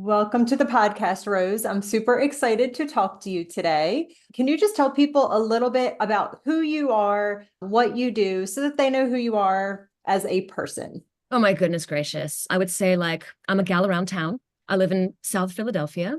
Welcome to the podcast, Rose. I'm super excited to talk to you today. Can you just tell people a little bit about who you are, what you do, so that they know who you are as a person? Oh my goodness gracious. I would say I'm a gal around town. I live in South Philadelphia.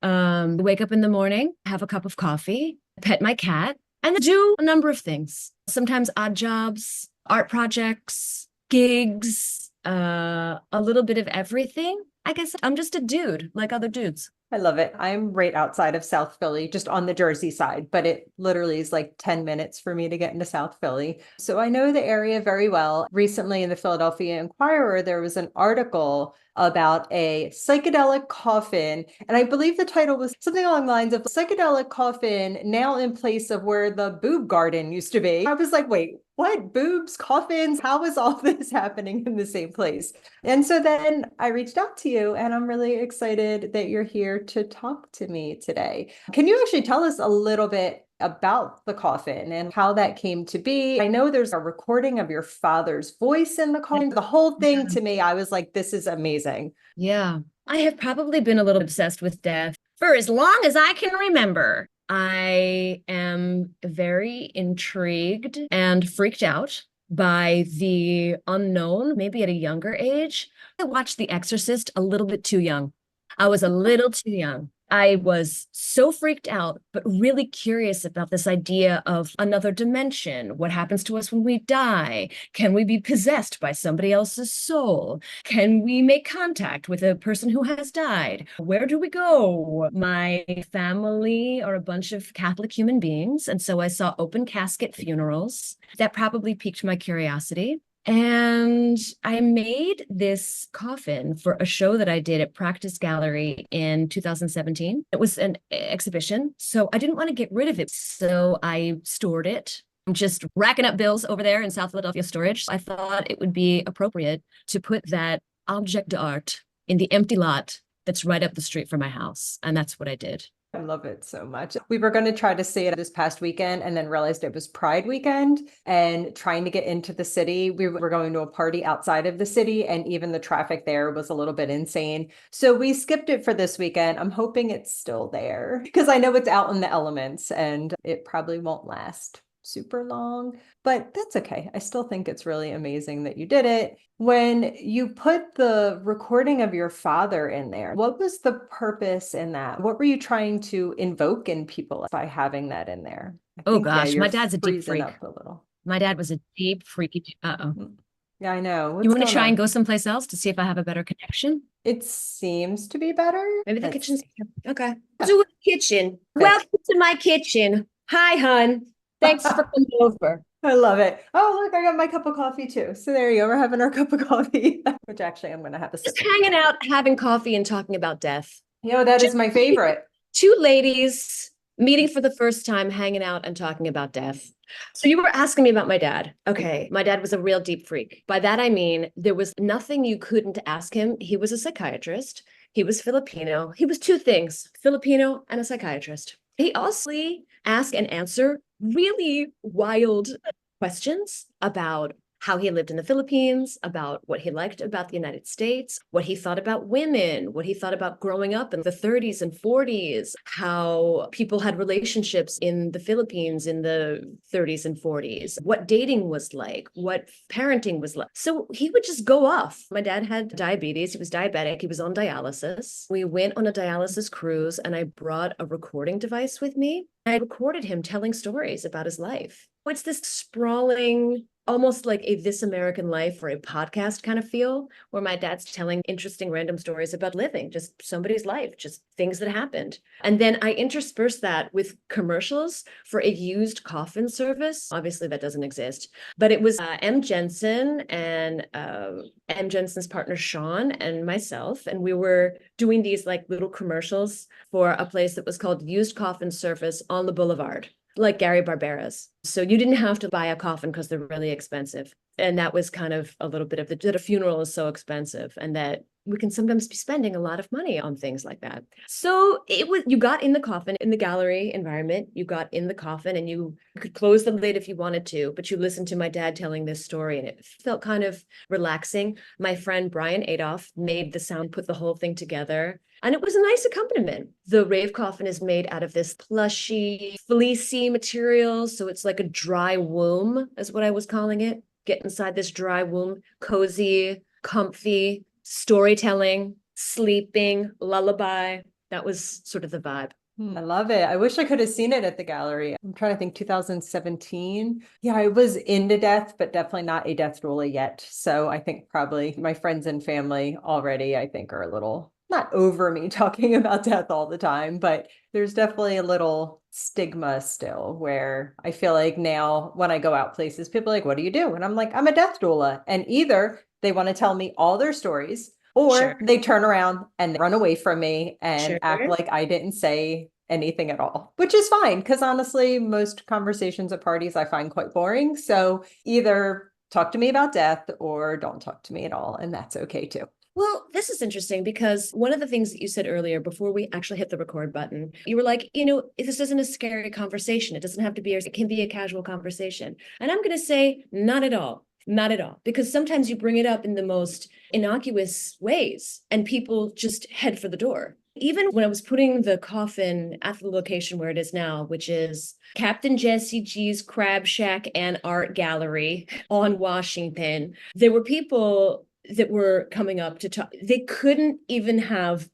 Wake up in the morning, have a cup of coffee, pet my cat, and do a number of things. Sometimes odd jobs, art projects, gigs, a little bit of everything. I guess I'm just a dude like other dudes. I love it. I'm right outside of South Philly, just on the Jersey side, but it literally is like 10 minutes for me to get into South Philly. So I know the area very well. Recently in the Philadelphia Inquirer, there was an article about a psychedelic coffin. And I believe the title was something along the lines of psychedelic coffin now in place of where the boob garden used to be. I was like, wait, what? Boobs, coffins? How is all this happening in the same place? And so then I reached out to you, and I'm really excited that you're here to talk to me today. Can you actually tell us a little bit about the coffin and how that came to be? I know there's a recording of your father's voice in the coffin. The whole thing to me, I was like, this is amazing. Yeah. I have probably been a little obsessed with death for as long as I can remember. I am very intrigued and freaked out by the unknown, maybe at a younger age. I watched The Exorcist a little bit too young. I was a little too young. I was so freaked out, but really curious about this idea of another dimension. What happens to us when we die? Can we be possessed by somebody else's soul? Can we make contact with a person who has died? Where do we go? My family are a bunch of Catholic human beings, and so I saw open casket funerals. That probably piqued my curiosity. And I made this coffin for a show that I did at Practice Gallery in 2017. It was an exhibition, so I didn't want to get rid of it. So I stored it. I'm just racking up bills over there in South Philadelphia storage. I thought it would be appropriate to put that object d'art in the empty lot that's right up the street from my house. And that's what I did. I love it so much. We were going to try to see it this past weekend and then realized it was Pride weekend and trying to get into the city. We were going to a party outside of the city, and even the traffic there was a little bit insane. So we skipped it for this weekend. I'm hoping it's still there because I know it's out in the elements and it probably won't last super long, but that's okay. I still think it's really amazing that you did it. When you put the recording of your father in there, what was the purpose in that? What were you trying to invoke in people by having that in there? I Oh think, yeah, gosh, you're my dad's a deep freezing freak. up a little. My dad was a deep freaky. Uh-oh. Yeah, I know. You What's want to going try and on? go someplace else to see if I have a better connection? It seems to be better. Maybe the Let's kitchen's see. okay. Do a kitchen. Perfect. Welcome to my kitchen. Hi, hun. Thanks for coming over. I love it. Oh, look, I got my cup of coffee too. So there you go. We're having our cup of coffee, which actually I'm going to have a sip Just of. hanging out, having coffee, and talking about death. That is Just my favorite. two ladies meeting for the first time, hanging out and talking about death. So you were asking me about my dad. Okay, my dad was a real deep freak. By that I mean there was nothing you couldn't ask him. He was a psychiatrist. He was Filipino. He was two things, Filipino and a psychiatrist. He also asked and answer really wild questions about how he lived in the Philippines, about what he liked about the United States, what he thought about women, what he thought about growing up in the 30s and 40s, how people had relationships in the Philippines in the 30s and 40s, what dating was like, what parenting was like. So he would just go off. My dad had diabetes, he was diabetic, he was on dialysis. We went on a dialysis cruise, and I brought a recording device with me. I recorded him telling stories about his life. It's this sprawling, almost like a This American Life or a podcast kind of feel, where my dad's telling interesting random stories about living, just somebody's life, just things that happened. And then I intersperse that with commercials for a used coffin service. Obviously, that doesn't exist, but it was M. Jensen and M. Jensen's partner, Sean, and myself. And we were doing these like little commercials for a place that was called Used Coffin Service on the Boulevard, like Gary Barbera's. So you didn't have to buy a coffin because they're really expensive. And that was kind of a little bit of that a funeral is so expensive, and that we can sometimes be spending a lot of money on things like that. So you got in the coffin in the gallery environment, you got in the coffin and you could close the lid if you wanted to, but you listened to my dad telling this story and it felt kind of relaxing. My friend Brian Adolph made the sound, put the whole thing together. And it was a nice accompaniment. The rave coffin is made out of this plushy, fleecy material. So it's like a dry womb, is what I was calling it. Get inside this dry womb, cozy, comfy, storytelling, sleeping, lullaby. That was sort of the vibe. I love it. I wish I could have seen it at the gallery. I'm trying to think 2017. Yeah, I was into death, but definitely not a death doula yet. So I think probably my friends and family already, I think, are a little not over me talking about death all the time, but there's definitely a little stigma still where I feel like now when I go out places, people are like, what do you do? And I'm like, I'm a death doula. And either they want to tell me all their stories, or Sure. they turn around and run away from me and Sure. act like I didn't say anything at all, which is fine. Because honestly, most conversations at parties I find quite boring. So either talk to me about death or don't talk to me at all. And that's okay too. Well, this is interesting because one of the things that you said earlier before we actually hit the record button, you were like, this isn't a scary conversation. It doesn't have to be, it can be a casual conversation. And I'm going to say, not at all. Not at all. Because sometimes you bring it up in the most innocuous ways and people just head for the door. Even when I was putting the coffin at the location where it is now, which is Captain Jesse G's Crab Shack and Art Gallery on Washington, there were people that were coming up to talk. They couldn't even have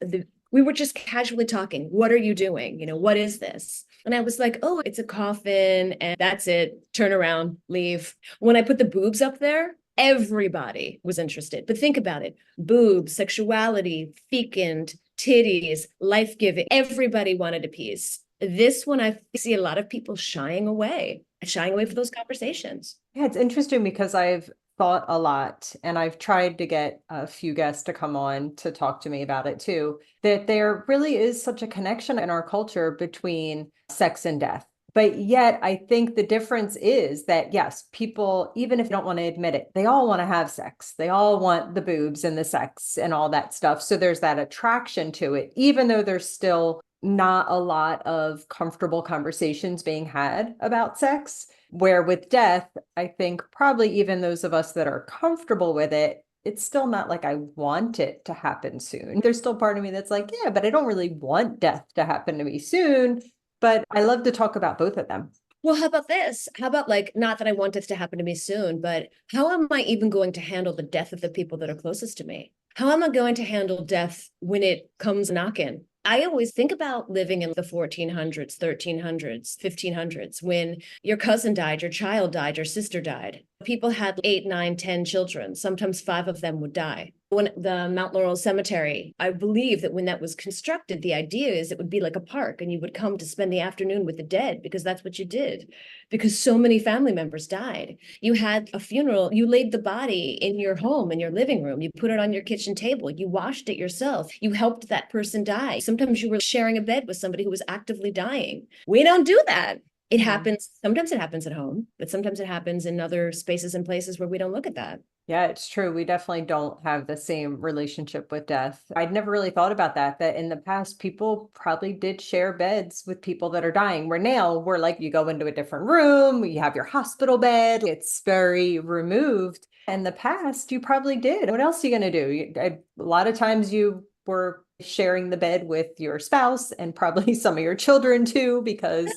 we were just casually talking. What are you doing? What is this? And I was like, oh, it's a coffin and that's it. Turn around, leave. When I put the boobs up there, everybody was interested. But think about it. Boobs, sexuality, fecund, titties, life-giving. Everybody wanted a piece. This one, I see a lot of people shying away for those conversations. Yeah, it's interesting because I've thought a lot and I've tried to get a few guests to come on to talk to me about it too, that there really is such a connection in our culture between sex and death. But yet I think the difference is that yes, people, even if they don't want to admit it, they all want to have sex. They all want the boobs and the sex and all that stuff. So there's that attraction to it, even though there's still not a lot of comfortable conversations being had about sex. Where with death, I think probably even those of us that are comfortable with it, it's still not like I want it to happen soon. There's still part of me that's like, yeah, but I don't really want death to happen to me soon. But I love to talk about both of them. Well, how about this? How about not that I want this to happen to me soon, but how am I even going to handle the death of the people that are closest to me? How am I going to handle death when it comes knocking? I always think about living in the 1400s, 1300s, 1500s, when your cousin died, your child died, your sister died. People had 8, 9, 10 children. Sometimes 5 of them would die. When the Mount Laurel Cemetery, I believe that when that was constructed, the idea is it would be like a park and you would come to spend the afternoon with the dead because that's what you did, because so many family members died. You had a funeral, you laid the body in your home, in your living room, you put it on your kitchen table, you washed it yourself, you helped that person die. Sometimes you were sharing a bed with somebody who was actively dying. We don't do that. It happens, sometimes it happens at home, but sometimes it happens in other spaces and places where we don't look at that. Yeah, it's true. We definitely don't have the same relationship with death. I'd never really thought about that in the past, people probably did share beds with people that are dying, where now we're like, you go into a different room, you have your hospital bed, it's very removed. In the past, you probably did. What else are you going to do? A lot of times you were sharing the bed with your spouse and probably some of your children too, because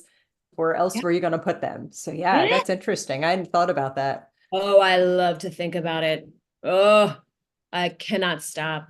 where else were you going to put them? So yeah, Yeah. that's interesting. I hadn't thought about that. Oh, I love to think about it. Oh, I cannot stop.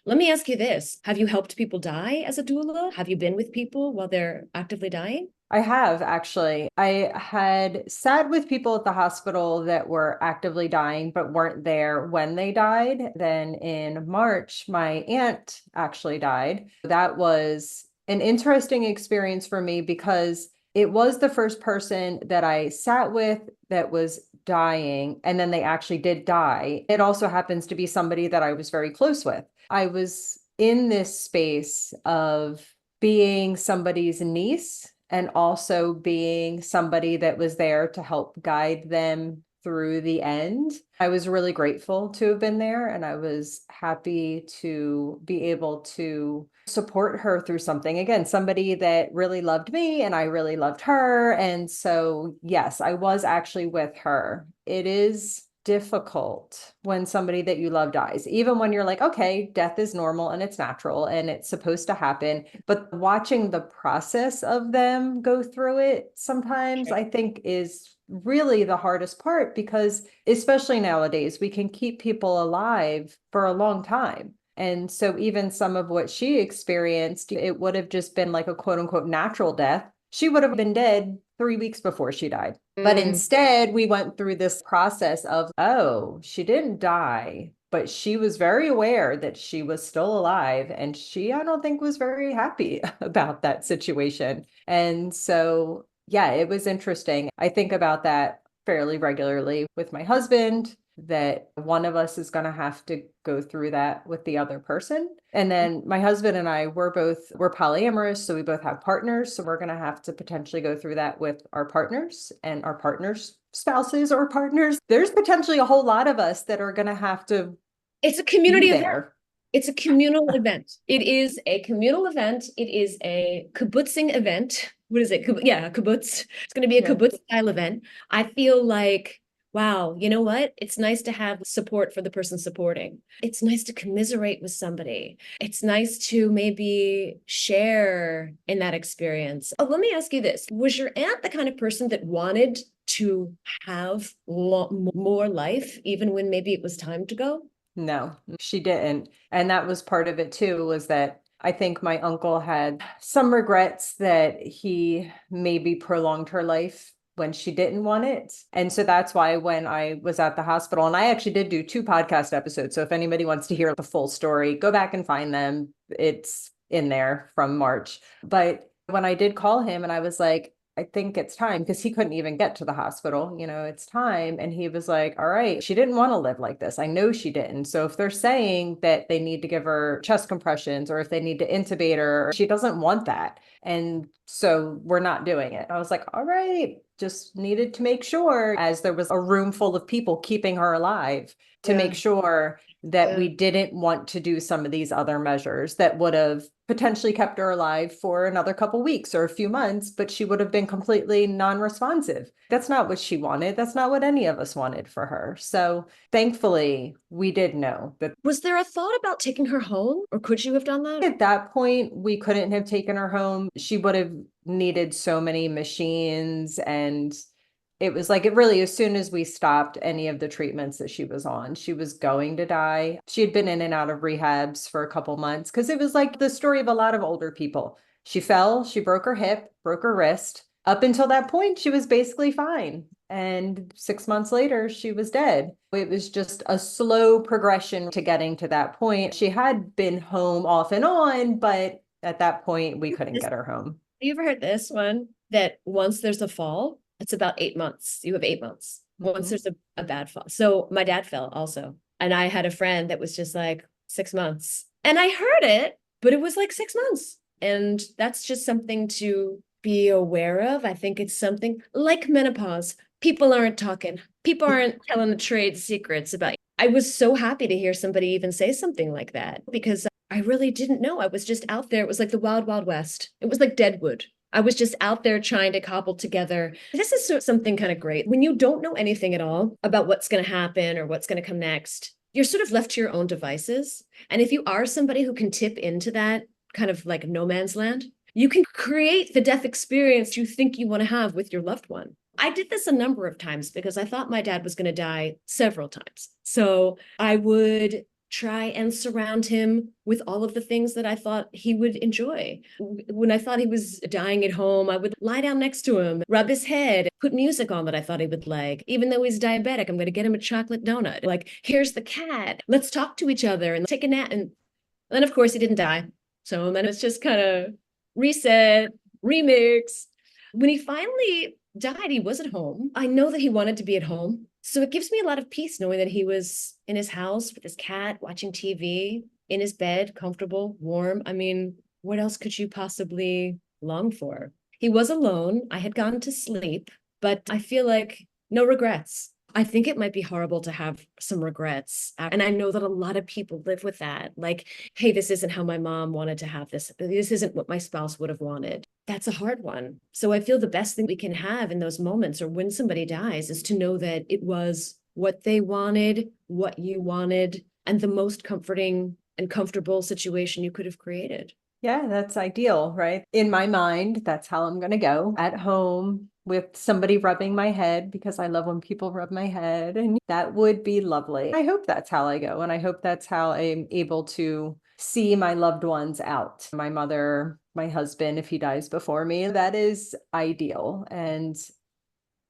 Let me ask you this. Have you helped people die as a doula? Have you been with people while they're actively dying? I have actually. I had sat with people at the hospital that were actively dying but weren't there when they died. Then in March, my aunt actually died. That was an interesting experience for me because it was the first person that I sat with that was dying, and then they actually did die. It also happens to be somebody that I was very close with. I was in this space of being somebody's niece and also being somebody that was there to help guide them through the end. I was really grateful to have been there, and I was happy to be able to support her through something. Again, somebody that really loved me and I really loved her. And so, yes, I was actually with her. It is difficult when somebody that you love dies, even when you're like, okay, death is normal and it's natural and it's supposed to happen. But watching the process of them go through it sometimes I think is really the hardest part, because especially nowadays, we can keep people alive for a long time. And so even some of what she experienced, it would have just been like a quote unquote natural death. She would have been dead 3 weeks before she died. But instead, we went through this process of, oh, she didn't die, but she was very aware that she was still alive. And she, I don't think, was very happy about that situation. And so, yeah, it was interesting. I think about that fairly regularly with my husband, that one of us is going to have to go through that with the other person. And then my husband and I, we're polyamorous. So we both have partners. So we're going to have to potentially go through that with our partners and our partners' spouses or partners. There's potentially a whole lot of us that are going to have to It's a community be event. there. It's a communal event. It is a communal event. It is a kibbutzing event. What is it? Yeah, a kibbutz. It's going to be a kibbutz style event. I feel like, wow, you know what? It's nice to have support for the person supporting. It's nice to commiserate with somebody. It's nice to maybe share in that experience. Oh, let me ask you this. Was your aunt the kind of person that wanted to have more life, even when maybe it was time to go? No, she didn't. And that was part of it too, was that I think my uncle had some regrets that he maybe prolonged her life when she didn't want it. And so that's why when I was at the hospital, and I actually did do 2 podcast episodes. So if anybody wants to hear the full story, go back and find them. It's in there from March. But when I did call him and I was like, I think it's time, because he couldn't even get to the hospital, it's time. And he was like, all right, she didn't want to live like this. I know she didn't. So if they're saying that they need to give her chest compressions or if they need to intubate her, she doesn't want that. And so we're not doing it. I was like, all right, just needed to make sure, as there was a room full of people keeping her alive, to make sure that we didn't want to do some of these other measures that would have potentially kept her alive for another couple weeks or a few months, but she would have been completely non-responsive. That's not what she wanted. That's not what any of us wanted for her. So thankfully, we did know that. Was there a thought about taking her home, or could you have done that? At that point, we couldn't have taken her home. She would have needed so many machines, and it was like, it really, as soon as we stopped any of the treatments that she was on, she was going to die. She had been in and out of rehabs for a couple months, because it was like the story of a lot of older people. She fell, she broke her hip, broke her wrist. Up until that point, she was basically fine. And 6 months later, she was dead. It was just a slow progression to getting to that point. She had been home off and on, but at that point, we couldn't get her home. Have you ever heard this one? That once there's a fall, it's about 8 months. You have 8 months. Once there's a bad fall. So my dad fell also. And I had a friend that was just like 6 months. And I heard it, but it was like 6 months. And that's just something to be aware of. I think it's something like menopause. People aren't talking. People aren't telling the trade secrets about it. I was so happy to hear somebody even say something like that, because I really didn't know. I was just out there. It was like the wild, wild west. It was like Deadwood. I was just out there trying to cobble together. This is something kind of great. When you don't know anything at all about what's going to happen or what's going to come next, you're sort of left to your own devices. And if you are somebody who can tip into that kind of like no man's land, you can create the death experience you think you want to have with your loved one. I did this a number of times because I thought my dad was going to die several times. So I would try and surround him with all of the things that I thought he would enjoy. When I thought he was dying at home, I would lie down next to him, rub his head, put music on that I thought he would like. Even though he's diabetic, I'm going to get him a chocolate donut. Like, here's the cat. Let's talk to each other and take a nap. And then, of course, he didn't die. So then it's just kind of reset, remix. When he finally died, he was at home. I know that he wanted to be at home. So it gives me a lot of peace knowing that he was in his house with his cat, watching TV, in his bed, comfortable, warm. I mean, what else could you possibly long for? He was alone. I had gone to sleep, but I feel like no regrets. I think it might be horrible to have some regrets. And I know that a lot of people live with that. Like, hey, this isn't how my mom wanted to have this. This isn't what my spouse would have wanted. That's a hard one. So I feel the best thing we can have in those moments or when somebody dies is to know that it was what they wanted, what you wanted, and the most comforting and comfortable situation you could have created. Yeah, that's ideal, right? In my mind, that's how I'm going to go at home with somebody rubbing my head because I love when people rub my head, and that would be lovely. I hope that's how I go. And I hope that's how I'm able to see my loved ones out. My mother, my husband, if he dies before me, that is ideal. And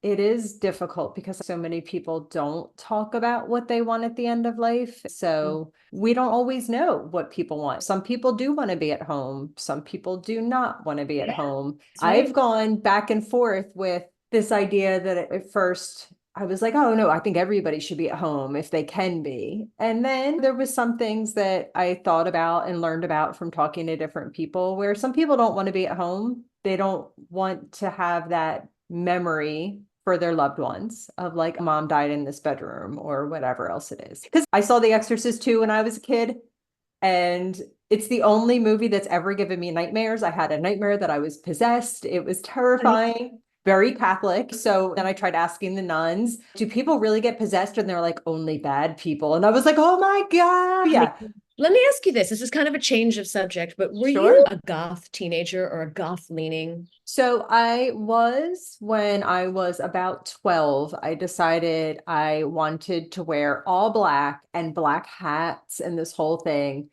it is difficult because so many people don't talk about what they want at the end of life. So we don't always know what people want. Some people do want to be at home. Some people do not want to be at home. That's right. I've gone back and forth with this idea that at first I was like, oh no, I think everybody should be at home if they can be. And then there was some things that I thought about and learned about from talking to different people where some people don't want to be at home. They don't want to have that memory for their loved ones of like mom died in this bedroom or whatever else it is. Because I saw The Exorcist 2 when I was a kid, and it's the only movie that's ever given me nightmares. I had a nightmare that I was possessed. It was terrifying, very Catholic. So then I tried asking the nuns, do people really get possessed? And they're like, only bad people. And I was like, oh my God. Yeah. Let me ask you this. This is kind of a change of subject, but were Sure. you a goth teenager or a goth leaning? So I was, when I was about 12, I decided I wanted to wear all black and black hats and this whole thing.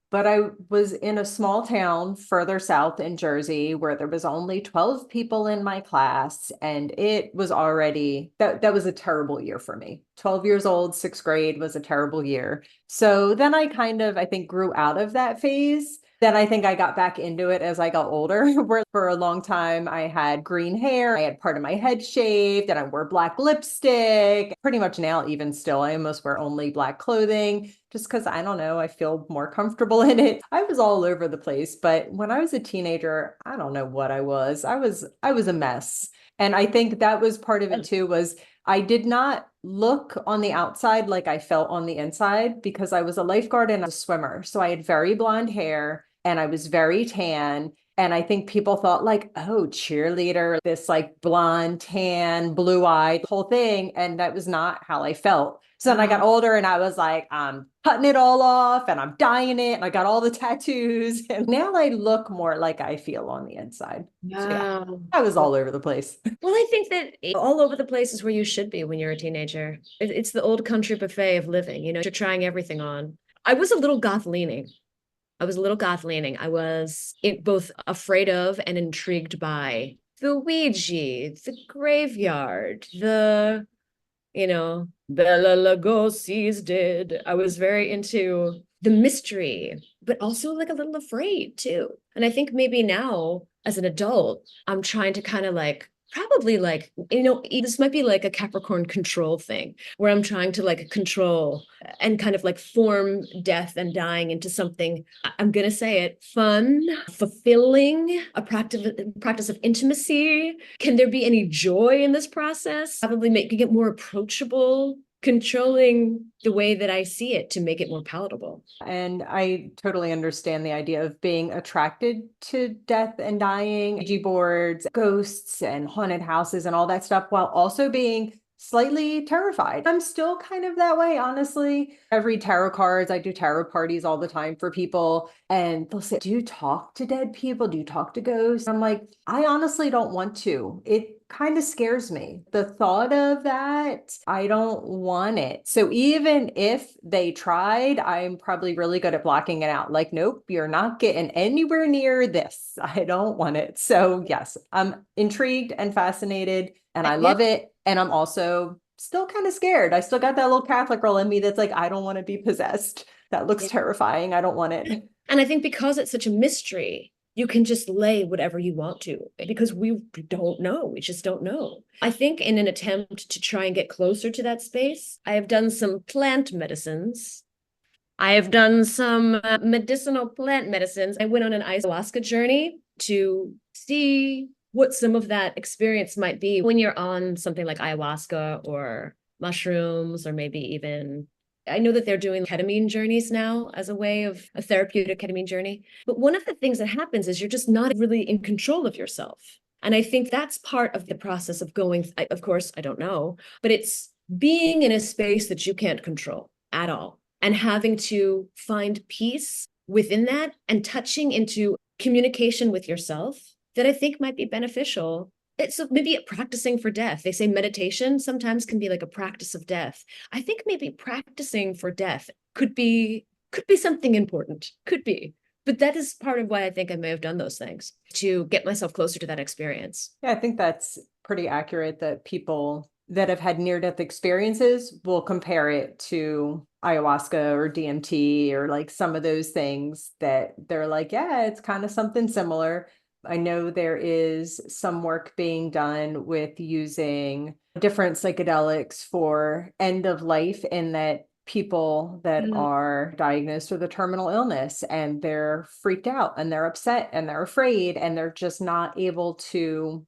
But I was in a small town further south in Jersey where there was only 12 people in my class. And it was already, that was a terrible year for me. 12 years old, sixth grade was a terrible year. So then I kind of, I think, grew out of that phase. Then I think I got back into it as I got older, where for a long time I had green hair, I had part of my head shaved, and I wore black lipstick. Pretty much now, even still, I almost wear only black clothing just because I don't know, I feel more comfortable in it. I was all over the place, but when I was a teenager, I don't know what I was. I was a mess. And I think that was part of it too, was I did not look on the outside like I felt on the inside because I was a lifeguard and a swimmer. So I had very blonde hair and I was very tan. And I think people thought like, oh, cheerleader, this like blonde, tan, blue-eyed whole thing. And that was not how I felt. So then I got older and I was like, I'm cutting it all off and I'm dyeing it. And I got all the tattoos. And now I look more like I feel on the inside. So yeah, I was all over the place. Well, I think that all over the place is where you should be when you're a teenager. It's the old country buffet of living, you're trying everything on. I was a little goth leaning. I was both afraid of and intrigued by the Ouija, the graveyard, Bela Lugosi's dead. I was very into the mystery, but also like a little afraid too. And I think maybe now as an adult, I'm trying to kind of like probably like, this might be like a Capricorn control thing where I'm trying to like control and kind of like form death and dying into something, I'm going to say it, fun, fulfilling, a practice of intimacy. Can there be any joy in this process? Probably making it more approachable, controlling the way that I see it to make it more palatable. And I totally understand the idea of being attracted to death and dying, Ouija boards, ghosts and haunted houses and all that stuff, while also being slightly terrified. I'm still kind of that way, honestly. I read tarot cards. I do tarot parties all the time for people. And they'll say, do you talk to dead people? Do you talk to ghosts? I'm like, I honestly don't want to. It kind of scares me. The thought of that, I don't want it. So even if they tried, I'm probably really good at blocking it out. Like, nope, you're not getting anywhere near this. I don't want it. So yes, I'm intrigued and fascinated and I love it. And I'm also still kind of scared. I still got that little Catholic girl in me that's like, I don't want to be possessed. That looks terrifying. I don't want it. And I think because it's such a mystery, you can just lay whatever you want to because we don't know. We just don't know. I think in an attempt to try and get closer to that space, I have done some plant medicines. I have done some medicinal plant medicines. I went on an ayahuasca journey to see what some of that experience might be when you're on something like ayahuasca or mushrooms, or maybe even I know that they're doing ketamine journeys now as a way of a therapeutic ketamine journey. But one of the things that happens is you're just not really in control of yourself. And I think that's part of the process of going, of course, I don't know, but it's being in a space that you can't control at all and having to find peace within that and touching into communication with yourself that I think might be beneficial. It's maybe practicing for death. They say meditation sometimes can be like a practice of death. I think maybe practicing for death could be something important. Could be. But that is part of why I think I may have done those things to get myself closer to that experience. Yeah, I think that's pretty accurate that people that have had near-death experiences will compare it to ayahuasca or DMT or like some of those things that they're like, yeah, it's kind of something similar. I know there is some work being done with using different psychedelics for end of life, in that people that are diagnosed with a terminal illness and they're freaked out and they're upset and they're afraid and they're just not able to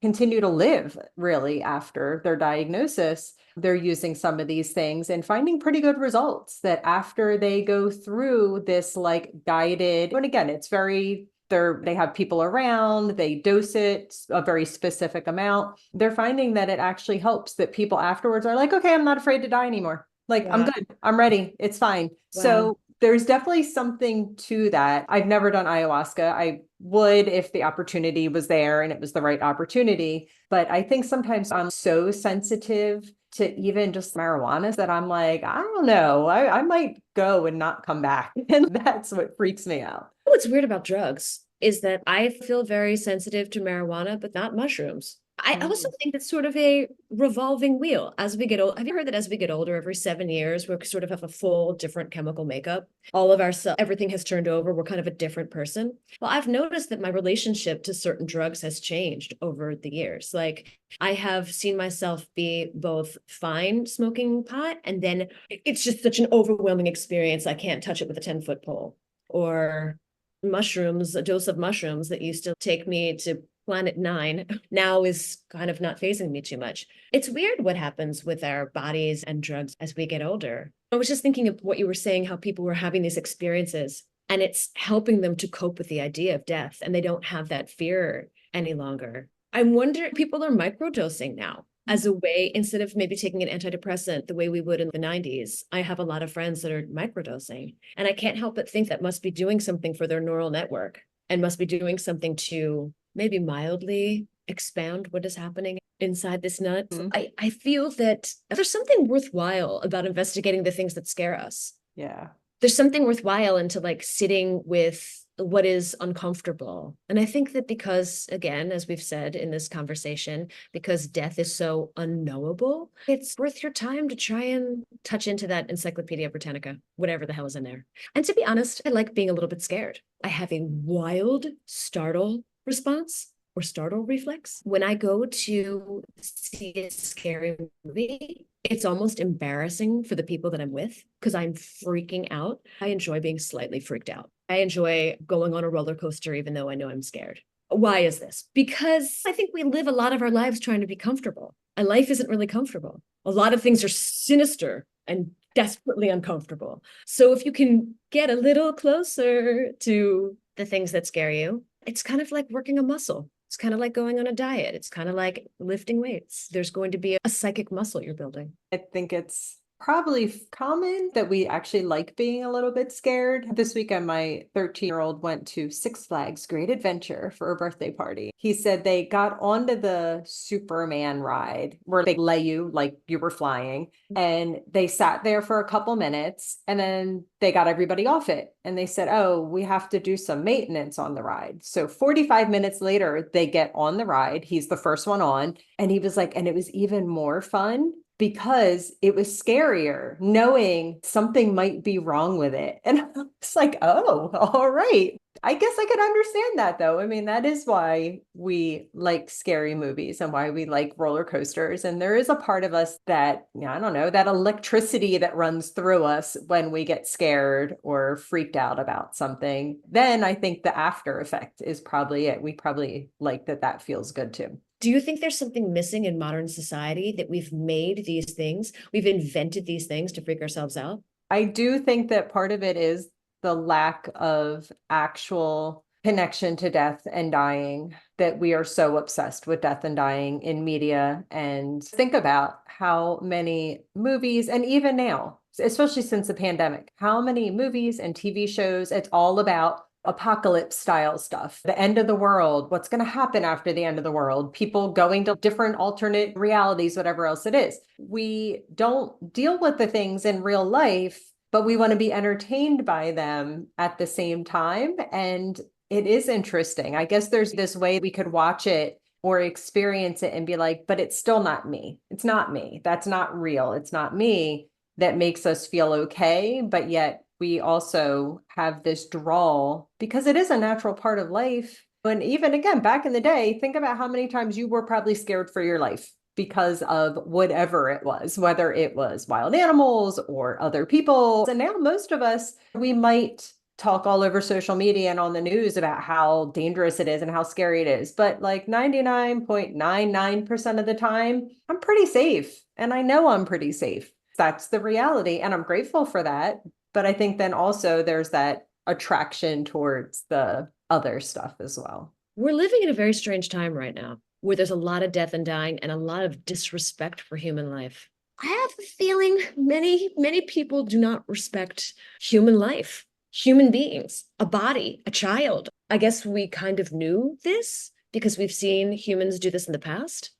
continue to live really after their diagnosis. They're using some of these things and finding pretty good results that after they go through this like guided, and again, it's very, they have people around, they dose it a very specific amount. They're finding that it actually helps, that people afterwards are like, okay, I'm not afraid to die anymore. Like, I'm Wow. good. I'm ready. It's fine. Wow. So there's definitely something to that. I've never done ayahuasca. I would if the opportunity was there and it was the right opportunity. But I think sometimes I'm so sensitive to even just marijuana that I'm like, I don't know, I might go and not come back. And that's what freaks me out. What's weird about drugs is that I feel very sensitive to marijuana, but not mushrooms. I also think it's sort of a revolving wheel as we get old. Have you heard that as we get older, every 7 years, we sort of have a full different chemical makeup? All of our everything has turned over. We're kind of a different person. Well, I've noticed that my relationship to certain drugs has changed over the years. Like I have seen myself be both fine smoking pot, and then it's just such an overwhelming experience. I can't touch it with a 10-foot pole. Or mushrooms, a dose of mushrooms that used to take me to Planet Nine now is kind of not phasing me too much. It's weird what happens with our bodies and drugs as we get older. I was just thinking of what you were saying, how people were having these experiences and it's helping them to cope with the idea of death and they don't have that fear any longer. I wonder if people are microdosing now as a way, instead of maybe taking an antidepressant the way we would in the 90s. I have a lot of friends that are microdosing, and I can't help but think that must be doing something for their neural network and must be doing something to maybe mildly expand what is happening inside this nut. Mm-hmm. I feel that there's something worthwhile about investigating the things that scare us. Yeah. There's something worthwhile into like sitting with what is uncomfortable. And I think that because, again, as we've said in this conversation, because death is so unknowable, it's worth your time to try and touch into that Encyclopedia Britannica, whatever the hell is in there. And to be honest, I like being a little bit scared. I have a wild startle response or startle reflex. When I go to see a scary movie, it's almost embarrassing for the people that I'm with because I'm freaking out. I enjoy being slightly freaked out. I enjoy going on a roller coaster even though I know I'm scared. Why is this? Because I think we live a lot of our lives trying to be comfortable. And life isn't really comfortable. A lot of things are sinister and desperately uncomfortable. So if you can get a little closer to the things that scare you, it's kind of like working a muscle. It's kind of like going on a diet. It's kind of like lifting weights. There's going to be a psychic muscle you're building. I think it's probably common that we actually like being a little bit scared. This weekend, my 13-year-old went to Six Flags Great Adventure for a birthday party. He said they got onto the Superman ride where they lay you like you were flying, and they sat there for a couple minutes and then they got everybody off it. And they said, oh, we have to do some maintenance on the ride. So 45 minutes later, they get on the ride. He's the first one on. And he was like, and it was even more fun because it was scarier knowing something might be wrong with it. And it's like, oh, all right. I guess I could understand that though. I mean, that is why we like scary movies and why we like roller coasters. And there is a part of us that, I don't know, that electricity that runs through us when we get scared or freaked out about something. Then I think the after effect is probably it. We probably like that feels good too. Do you think there's something missing in modern society that we've made these things, we've invented these things to freak ourselves out? I do think that part of it is the lack of actual connection to death and dying, that we are so obsessed with death and dying in media. And think about how many movies, and even now, especially since the pandemic, how many movies and TV shows, it's all about apocalypse style stuff, the end of the world, what's going to happen after the end of the world, people going to different alternate realities, whatever else it is. We don't deal with the things in real life, but we want to be entertained by them at the same time. And it is interesting. I guess there's this way we could watch it or experience it and be like, but it's still not me. It's not me. That's not real. It's not me. That makes us feel okay. But yet we also have this draw because it is a natural part of life. And even again, back in the day, think about how many times you were probably scared for your life because of whatever it was, whether it was wild animals or other people. And now most of us, we might talk all over social media and on the news about how dangerous it is and how scary it is. But like 99.99% of the time, I'm pretty safe. And I know I'm pretty safe. That's the reality. And I'm grateful for that. But I think then also there's that attraction towards the other stuff as well. We're living in a very strange time right now where there's a lot of death and dying and a lot of disrespect for human life. I have a feeling many people do not respect human life, human beings, a body, a child. I guess we kind of knew this because we've seen humans do this in the past,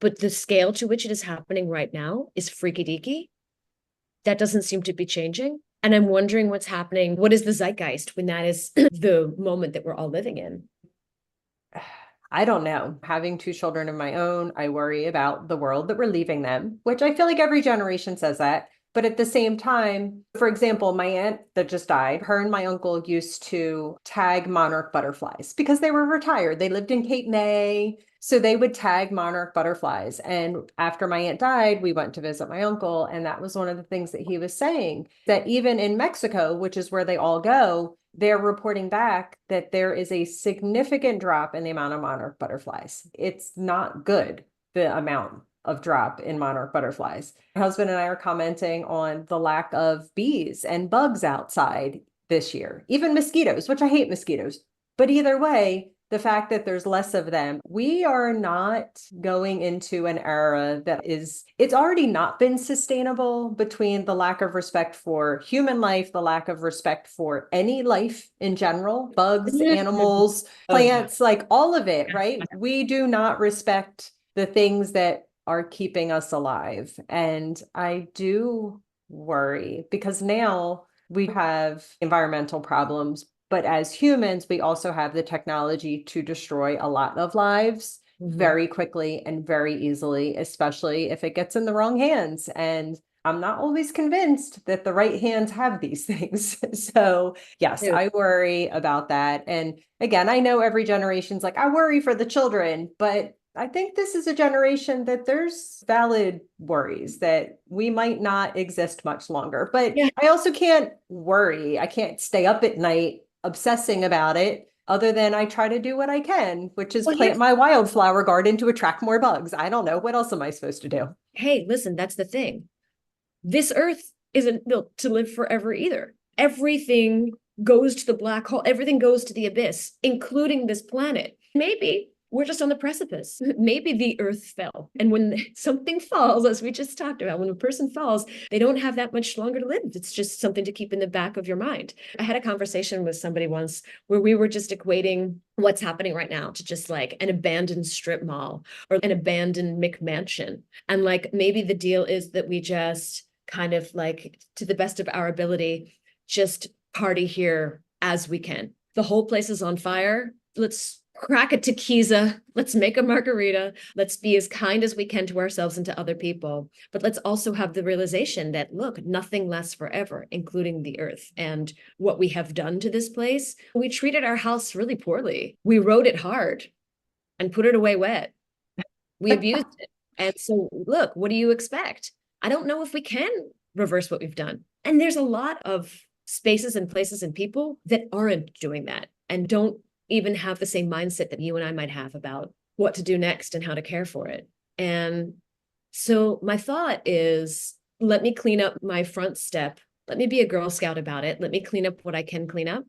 but the scale to which it is happening right now is freaky deaky. That doesn't seem to be changing. And I'm wondering what's happening. What is the zeitgeist when that is the moment that we're all living in? I don't know. Having two children of my own, I worry about the world that we're leaving them, which I feel like every generation says that. But at the same time, for example, my aunt that just died, her and my uncle used to tag monarch butterflies because they were retired. They lived in Cape May. So they would tag monarch butterflies. And after my aunt died, we went to visit my uncle. And that was one of the things that he was saying, that even in Mexico, which is where they all go, they're reporting back that there is a significant drop in the amount of monarch butterflies. It's not good, the amount of drop in monarch butterflies. My husband and I are commenting on the lack of bees and bugs outside this year, even mosquitoes, which I hate mosquitoes. But either way, the fact that there's less of them, we are not going into an era that is, it's already not been sustainable between the lack of respect for human life, the lack of respect for any life in general, bugs, animals, plants, like all of it, right? We do not respect the things that are keeping us alive. And I do worry because now we have environmental problems, but as humans, we also have the technology to destroy a lot of lives very quickly and very easily, especially if it gets in the wrong hands. And I'm not always convinced that the right hands have these things. So yes, I worry about that. And again, I know every generation's like, I worry for the children, but I think this is a generation that there's valid worries that we might not exist much longer. But I also can't worry. I can't stay up at night obsessing about it, other than I try to do what I can, which is plant my wildflower garden to attract more bugs. I don't know. What else am I supposed to do? Hey, listen, that's the thing. This earth isn't built to live forever either. Everything goes to the black hole. Everything goes to the abyss, including this planet. Maybe we're just on the precipice. Maybe the earth fell. And when something falls, as we just talked about, when a person falls, they don't have that much longer to live. It's just something to keep in the back of your mind. I had a conversation with somebody once where we were just equating what's happening right now to just like an abandoned strip mall or an abandoned McMansion. And like maybe the deal is that we just kind of like, to the best of our ability, just party here as we can. The whole place is on fire. Let's crack a tequila. Let's make a margarita. Let's be as kind as we can to ourselves and to other people. But let's also have the realization that, look, nothing lasts forever, including the earth. And what we have done to this place, we treated our house really poorly. We rode it hard and put it away wet. We abused it. And so, look, what do you expect? I don't know if we can reverse what we've done. And there's a lot of spaces and places and people that aren't doing that and don't even have the same mindset that you and I might have about what to do next and how to care for it. And so my thought is, let me clean up my front step. Let me be a Girl Scout about it. Let me clean up what I can clean up.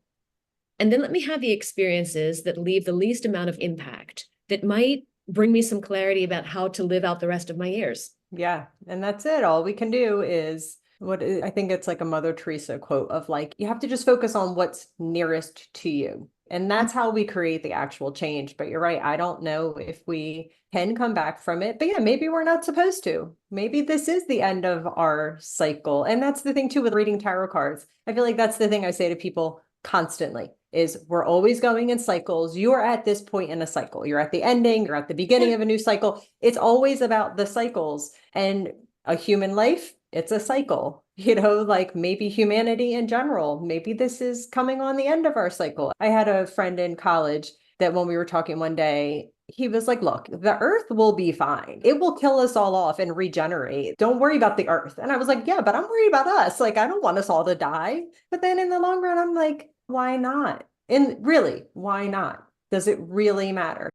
And then let me have the experiences that leave the least amount of impact, that might bring me some clarity about how to live out the rest of my years. Yeah. And that's it. All we can do is I think it's like a Mother Teresa quote of like, you have to just focus on what's nearest to you. And that's how we create the actual change. But you're right. I don't know if we can come back from it. But yeah, maybe we're not supposed to. Maybe this is the end of our cycle. And that's the thing too with reading tarot cards. I feel like that's the thing I say to people constantly is we're always going in cycles. You are at this point in a cycle. You're at the ending, you're at the beginning of a new cycle. It's always about the cycles. And a human life, it's a cycle. Like maybe humanity in general, maybe this is coming on the end of our cycle. I had a friend in college that when we were talking one day, he was like, look, the earth will be fine. It will kill us all off and regenerate. Don't worry about the earth. And I was like, yeah, but I'm worried about us. Like, I don't want us all to die. But then in the long run, I'm like, why not? And really, why not? Does it really matter?